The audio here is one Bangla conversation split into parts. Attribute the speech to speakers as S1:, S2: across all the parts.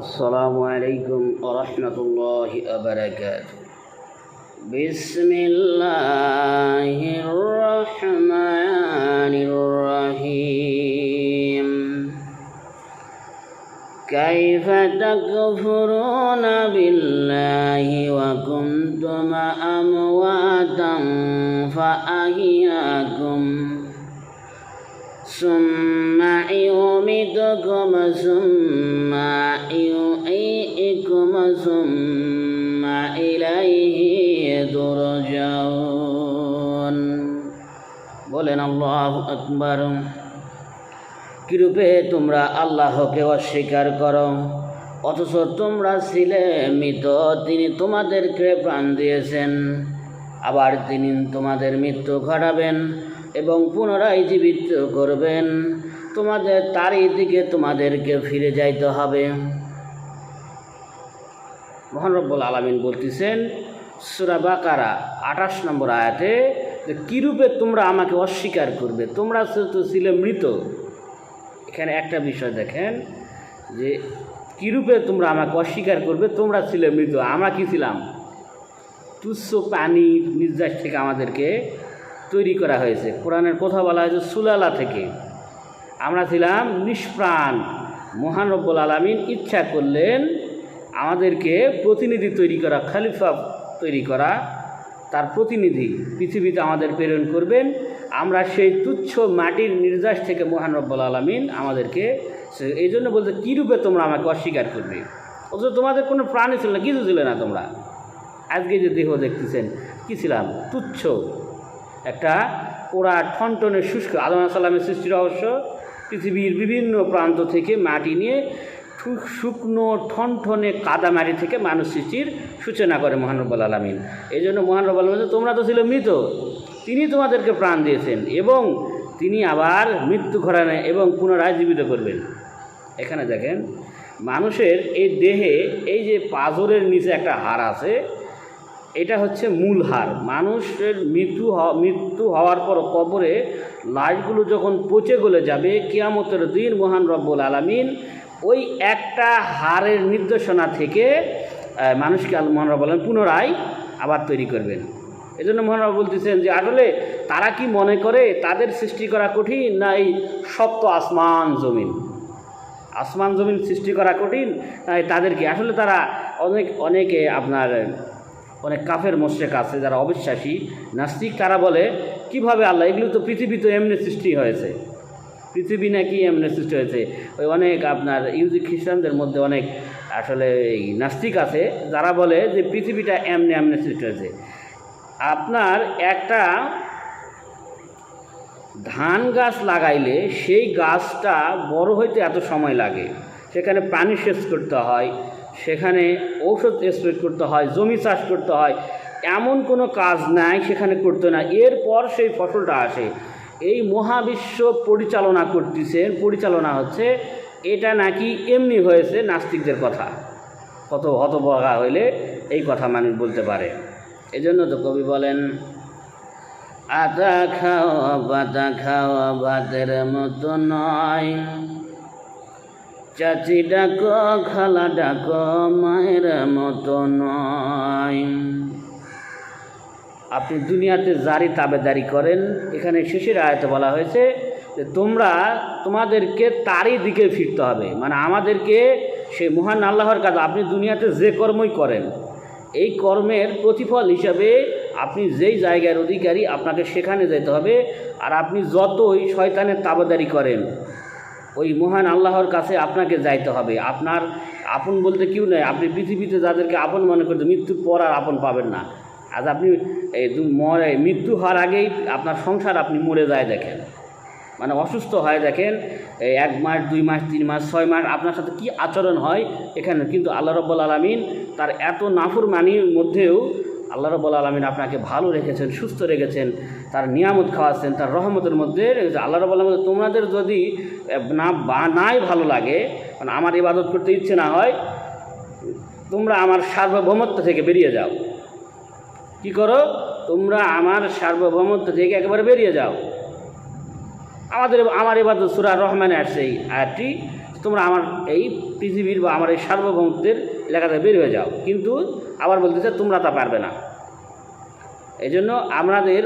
S1: السلام عليكم ورحمة الله وبركاته. بسم الله الرحمن الرحيم. كيف تكفرون بالله وكنتم أمواتا فأحياكم ثم يميتكم ثم يحييكم ثم إليه ترجعون. বলেন আল্লাহু আকবার। কিরূপে তোমরা আল্লাহকে অস্বীকার করো অথচ তোমরা ছিলে মৃত, তিনি তোমাদেরকে প্রাণ দিয়েছেন, আবার তিনি তোমাদের মৃত্যু ঘটাবেন এবং পুনরায় জীবিত করবেন, তোমাদের তারই দিকে তোমাদেরকে ফিরে যাইতে হবে। মহান রব্বুল আলামিন বলতেছেন সূরা বাকারা 28 নম্বর আয়াতে যে কিরূপে তোমরা আমাকে অস্বীকার করবে, তোমরা তো ছিলে মৃত। এখানে একটা বিষয় দেখেন যে কিরূপে তোমরা আমাকে অস্বীকার করবে, তোমরা ছিলে মৃত, আমরা কি ছিলাম? তুচ্ছ পানির নির্যাস থেকে আমাদেরকে তৈরি করা হয়েছে। কোরআনের কথা বলা হয়েছে সুলালা থেকে, আমরা ছিলাম নিষ্প্রাণ। মহান রব্বুল আলামিন ইচ্ছা করলেন আমাদেরকে প্রতিনিধি তৈরি করা, খলিফা তৈরি করা, তার প্রতিনিধি পৃথিবীতে আমাদের প্রেরণ করবেন। আমরা সেই তুচ্ছ মাটির নির্যাস থেকে মহান রব্বুল আলামিন আমাদেরকে, এই জন্য বলতে কীরূপে তোমরা আমাকে অস্বীকার করবে, অথচ তোমাদের কোনো প্রাণী ছিল না, কিছু ছিল না। তোমরা আজকে যে দেহ দেখতেছেন কী ছিলাম? তুচ্ছ একটা পোড়া ঠনটনের শুষ্ক। আদম আলাইহিস সালামের সৃষ্টি রহস্য, পৃথিবীর বিভিন্ন প্রান্ত থেকে মাটি নিয়ে শুকনো ঠনঠনে কাদা মাটি থেকে মানুষ সৃষ্টির সূচনা করে মহান রব্বুল আলামিন। এই জন্য মহান রব্বুল আলামিন তোমরা তো ছিল মৃত, তিনি তোমাদেরকে প্রাণ দিয়েছেন এবং তিনি আবার মৃত্যু ঘটানে এবং পুনরায় জীবিত করবেন। এখানে দেখেন মানুষের এই দেহে এই যে পাঁজরের নিচে একটা হাড় আছে, এটা হচ্ছে মূল হাড়। মানুষের মৃত্যু হওয়ার পর কবরে লাশগুলো যখন পচে গলে যাবে, কিয়ামতের দিন মহান রব্বুল আলামিন ওই একটা হাড়ের নির্দেশনা থেকে মানুষকে মহান রব্বুল আলামিন পুনরায় আবার তৈরি করবেন। এই জন্য মহান রব্বুল বলতেছেন যে আসলে তারা কি মনে করে তাদের সৃষ্টি করা কঠিন, না এই সপ্ত আসমান জমিন সৃষ্টি করা কঠিন, না তাদেরকে আসলে তারা অনেকে আপনার অনেক কাফের মোশরিক আছে যারা অবিশ্বাসী নাস্তিক, তারা বলে কিভাবে আল্লাহ, এগুলো তো পৃথিবী তো এমনি সৃষ্টি হয়েছে, পৃথিবী নাকি এমনি সৃষ্টি হয়েছে। ওই অনেক আপনার ইহুদি খ্রিস্টানদের মধ্যে অনেক আসলে এই নাস্তিক আছে যারা বলে যে পৃথিবীটা এমনি সৃষ্টি হয়েছে। আপনার একটা ধান গাছ লাগাইলে সেই গাছটা বড় হইতে এত সময় লাগে, সেখানে পানি সেচ করতে হয়, সেখানে ঔষধ স্প্রে করতে হয়, জমি চাষ করতে হয়, এমন কোনো কাজ নাই সেখানে করতে না, এরপর সেই ফসলটা আসে। এই মহাবিশ্ব পরিচালনা হচ্ছে, এটা নাকি এমনি হয়েছে। নাস্তিকদের কথা, কত হতভাগা হইলে এই কথা মানুষ বলতে পারে। এই জন্য তো কবি বলেন আতা খাওয়া বাতা খাওয়া ভাতের মতো নয়, চাচি ডাকো খালা ডাকো মায়ের মতো নয়। আপনি দুনিয়াতে জারি তাবেদারি করেন, এখানে শেষের আয়াতে বলা হয়েছে যে তোমাদেরকে তারই দিকে ফিরতে হবে, মানে আমাদেরকে সেই মহান আল্লাহর কাজ। আপনি দুনিয়াতে যে কর্মই করেন, এই কর্মের প্রতিফল হিসাবে আপনি যেই জায়গার অধিকারী আপনাকে সেখানে যেতে হবে। আর আপনি যতই শয়তানের তাবেদারি করেন, ওই মহান আল্লাহর কাছে আপনাকে যাইতে হবে। আপনার আপন বলতে কেউ নেই। আপনি পৃথিবীতে যাদেরকে আপন মনে করতে, মৃত্যুর পর আর আপন পাবেন না। আজ আপনি মৃত্যু হওয়ার আগেই আপনার সংসার আপনি মরে যায় দেখেন, মানে অসুস্থ হয় দেখেন, 1 মাস 2 মাস 3 মাস 6 মাস আপনার সাথে কি আচরণ হয় এখানে। কিন্তু আল্লাহ রাব্বুল আলামিন তার এত নাফরমানির মধ্যেও আল্লাহ রাব্বুল আলামিন আপনাকে ভালো রেখেছেন, সুস্থ রেখেছেন, তার নিয়ামত খাওয়াচ্ছেন তার রহমতের মধ্যে। আল্লাহ রাব্বুল আলামিন তোমাদের যদি নাই ভালো লাগে, মানে আমার ইবাদত করতে ইচ্ছে না হয়, তোমরা আমার সার্বভৌমত্ব থেকে বেরিয়ে যাও। কি করো? তোমরা আমার সার্বভৌমত্ব থেকে একেবারে বেরিয়ে যাও। আমার ইবাদত সূরা রহমানে আসছে এই আয়াতটি, তোমরা আমার এই পৃথিবীর বা আমার এই সার্বভৌমত্বের এলাকাতে বের হয়ে যাও, কিন্তু আবার বলতেছে তোমরা তা পারবে না। এই জন্য আমাদের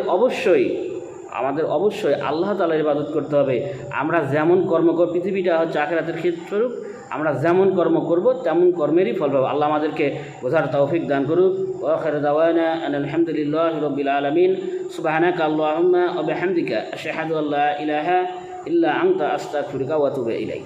S1: অবশ্যই আল্লাহ তাআলার ইবাদত করতে হবে। আমরা যেমন কর্ম করব, পৃথিবীটা হচ্ছে আখিরাতের ক্ষেত্রস্বরূপ, আমরা যেমন কর্ম করব তেমন কর্মেরই ফল পাবো। আল্লাহ আমাদেরকে বোঝার তৌফিক দান করুক। ওয়া আখিরু দাওয়ানা আলহামদুলিল্লাহি রাব্বিল আলামিন। সুবহানাকা আল্লাহুম্মা ওয়া বিহামদিকা আশহাদু আল্লা ইলাহা ইল্লা আনতা আস্তাগফিরুকা ওয়া আতুবু ইলাইক।